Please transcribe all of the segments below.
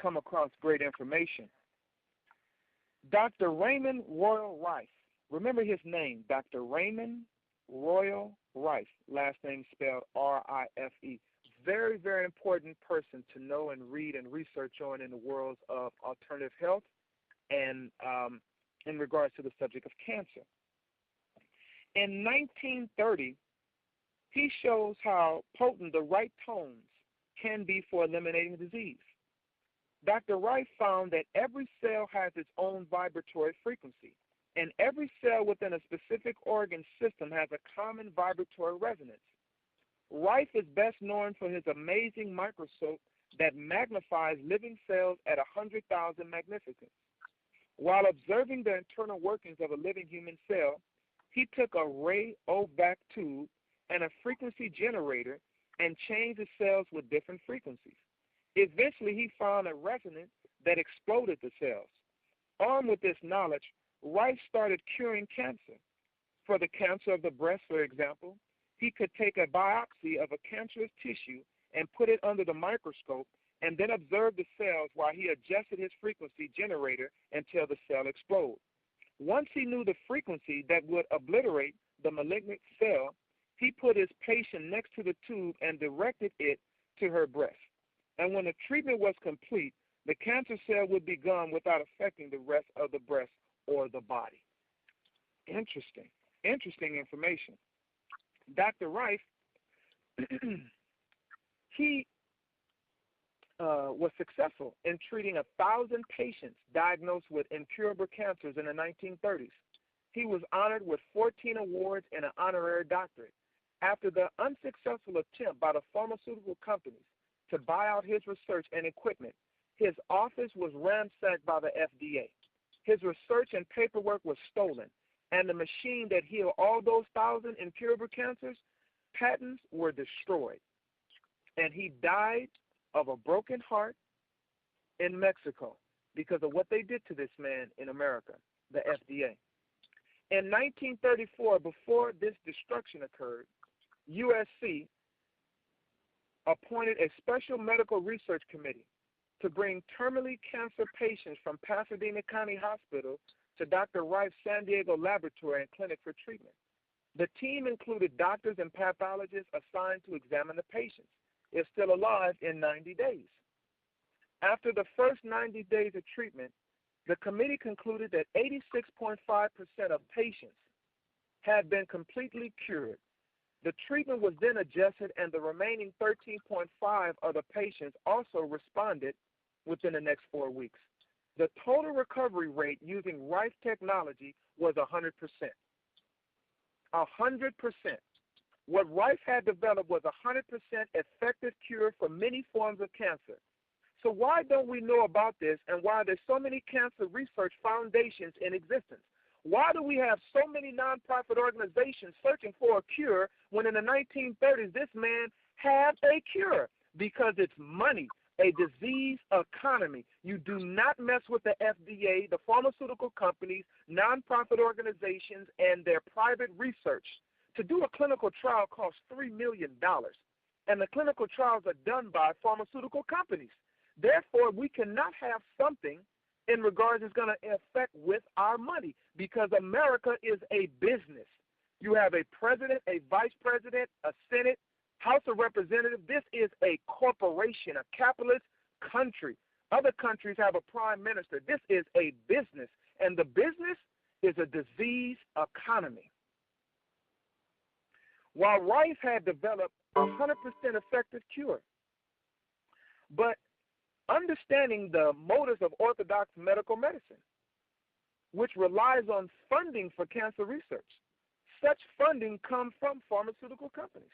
come across great information. Dr. Raymond Royal Rife. Remember his name, Dr. Raymond Royal Rife. Last name spelled R-I-F-E. Very, very important person to know and read and research on in the world of alternative health and in regards to the subject of cancer. In 1930, he shows how potent the right tones can be for eliminating disease. Dr. Rife found that every cell has its own vibratory frequency, and every cell within a specific organ system has a common vibratory resonance. Rife is best known for his amazing microscope that magnifies living cells at 100,000 magnificence. While observing the internal workings of a living human cell, he took a Ray-O-Vac tube and a frequency generator and changed the cells with different frequencies. Eventually, he found a resonance that exploded the cells. Armed with this knowledge, Rife started curing cancer. For the cancer of the breast, for example, he could take a biopsy of a cancerous tissue and put it under the microscope and then observe the cells while he adjusted his frequency generator until the cell exploded. Once he knew the frequency that would obliterate the malignant cell, he put his patient next to the tube and directed it to her breast. And when the treatment was complete, the cancer cell would be gone without affecting the rest of the breast or the body. Interesting information. Dr. Rife, he was successful in treating 1,000 patients diagnosed with incurable cancers in the 1930s. He was honored with 14 awards and an honorary doctorate. After the unsuccessful attempt by the pharmaceutical companies to buy out his research and equipment, his office was ransacked by the FDA. His research and paperwork was stolen, and the machine that healed all those 1,000 incurable cancers, patents were destroyed. And he died of a broken heart in Mexico because of what they did to this man in America, the FDA. In 1934, before this destruction occurred, USC appointed a special medical research committee to bring terminally cancer patients from Pasadena County Hospital to Dr. Rife's San Diego laboratory and clinic for treatment. The team included doctors and pathologists assigned to examine the patients, if still alive, in 90 days. After the first 90 days of treatment, the committee concluded that 86.5% of patients had been completely cured. The treatment was then adjusted, and the remaining 13.5% of the patients also responded within the next 4 weeks. The total recovery rate using Rife technology was 100%. 100%. What Rife had developed was 100% effective cure for many forms of cancer. So why don't we know about this, and why there's so many cancer research foundations in existence? Why do we have so many nonprofit organizations searching for a cure when in the 1930s this man had a cure? Because it's money, a disease economy. You do not mess with the FDA, the pharmaceutical companies, nonprofit organizations, and their private research. To do a clinical trial costs $3 million, and the clinical trials are done by pharmaceutical companies. Therefore, we cannot have something in regards is going to affect with our money, because America is a business. You have a president, a vice president, a Senate, House of Representatives. This is a corporation, a capitalist country. Other countries have a prime minister. This is a business, and the business is a disease economy. While Rife had developed a 100% effective cure, but understanding the motives of orthodox medical medicine, which relies on funding for cancer research. Such funding comes from pharmaceutical companies.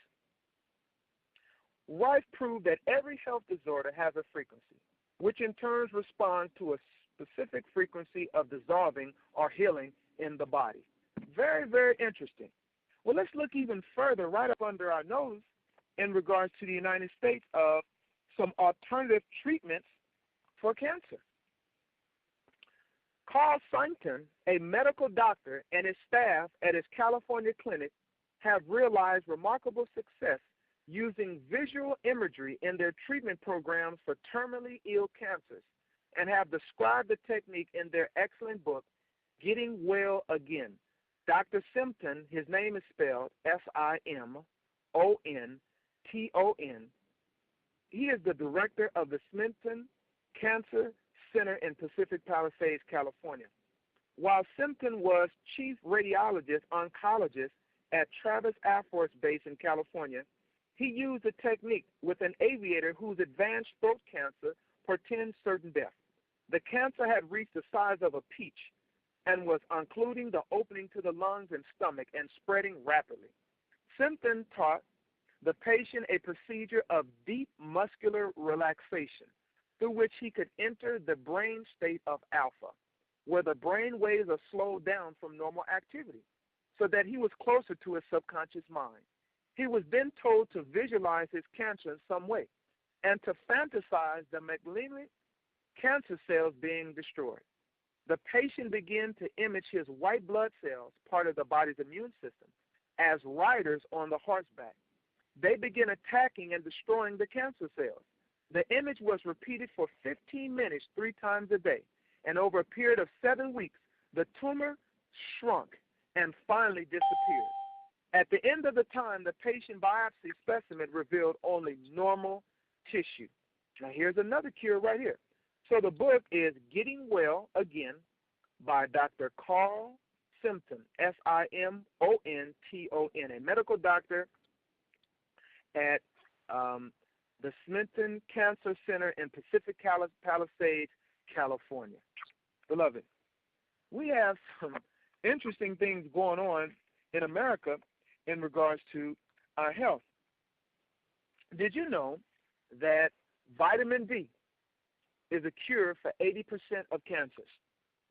Rife proved that every health disorder has a frequency, which in turn responds to a specific frequency of dissolving or healing in the body. Very, very interesting. Well, let's look even further right up under our nose in regards to the United States of some alternative treatments for cancer. Carl Sainton, a medical doctor, and his staff at his California clinic have realized remarkable success using visual imagery in their treatment programs for terminally ill cancers and have described the technique in their excellent book, Getting Well Again. Dr. Simpton, his name is spelled Simonton. He is the director of the Simpton Cancer Center in Pacific Palisades, California. While Simpton was chief radiologist oncologist at Travis Air Force Base in California, he used a technique with an aviator whose advanced throat cancer portends certain death. The cancer had reached the size of a peach and was occluding the opening to the lungs and stomach and spreading rapidly. Simpson taught the patient a procedure of deep muscular relaxation through which he could enter the brain state of alpha, where the brain waves are slowed down from normal activity, so that he was closer to his subconscious mind. He was then told to visualize his cancer in some way and to fantasize the malignant cancer cells being destroyed. The patient began to image his white blood cells, part of the body's immune system, as riders on the horseback. They began attacking and destroying the cancer cells. The image was repeated for 15 minutes 3 times a day, and over a period of 7 weeks, the tumor shrunk and finally disappeared. At the end of the time, the patient biopsy specimen revealed only normal tissue. Now, here's another cure right here. So the book is Getting Well Again by Dr. Carl Simpton, Simonton, a medical doctor at the Simpton Cancer Center in Pacific Palisades, California. Beloved, we have some interesting things going on in America in regards to our health. Did you know that vitamin D is a cure for 80% of cancers?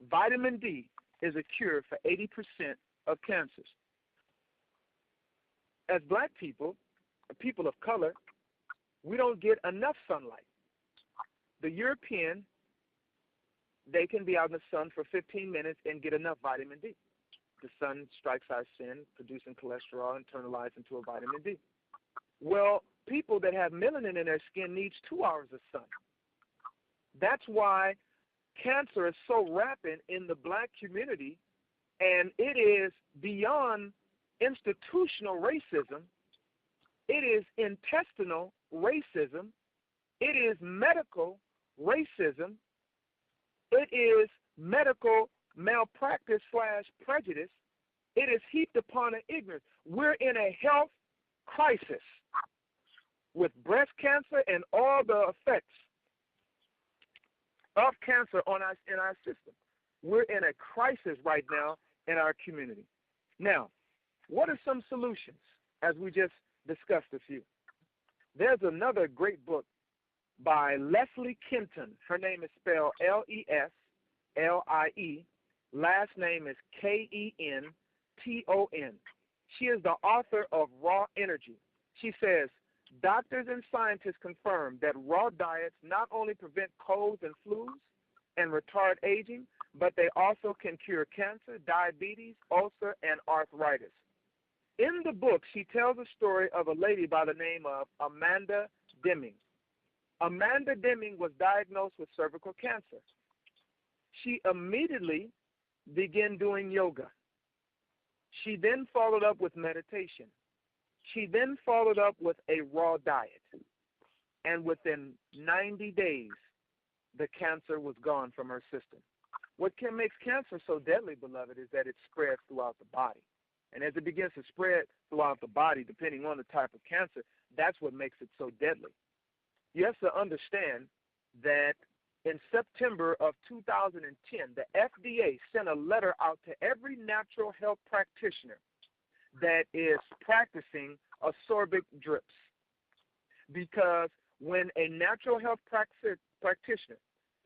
Vitamin D is a cure for 80% of cancers. As black people, people of color, we don't get enough sunlight. The European, they can be out in the sun for 15 minutes and get enough vitamin D. The sun strikes our skin, producing cholesterol, internalized into a vitamin D. Well, people that have melanin in their skin needs 2 hours of sun. That's why cancer is so rampant in the black community, and it is beyond institutional racism. It is intestinal racism. It is medical racism. It is medical malpractice / prejudice. It is heaped upon an ignorance. We're in a health crisis with breast cancer and all the effects of cancer in our system. We're in a crisis right now in our community. Now, what are some solutions, as we just discussed a few? There's another great book by Leslie Kenton. Her name is spelled Leslie. Last name is Kenton. She is the author of Raw Energy. She says, doctors and scientists confirm that raw diets not only prevent colds and flus and retard aging, but they also can cure cancer, diabetes, ulcer, and arthritis. In the book, she tells a story of a lady by the name of Amanda Deming. Amanda Deming was diagnosed with cervical cancer. She immediately began doing yoga. She then followed up with meditation. She then followed up with a raw diet. And within 90 days, the cancer was gone from her system. What makes cancer so deadly, beloved, is that it spreads throughout the body. And as it begins to spread throughout the body, depending on the type of cancer, that's what makes it so deadly. You have to understand that in September of 2010, the FDA sent a letter out to every natural health practitioner that is practicing ascorbic drips. Because when a natural health practitioner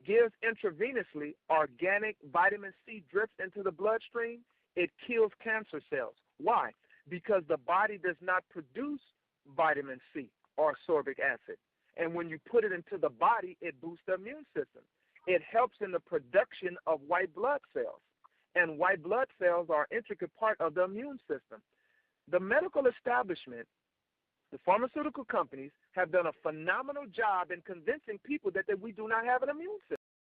gives intravenously organic vitamin C drips into the bloodstream, it kills cancer cells. Why? Because the body does not produce vitamin C or ascorbic acid. And when you put it into the body, it boosts the immune system. It helps in the production of white blood cells. And white blood cells are an intricate part of the immune system. The medical establishment The pharmaceutical companies have done a phenomenal job in convincing people that we do not have an immune system.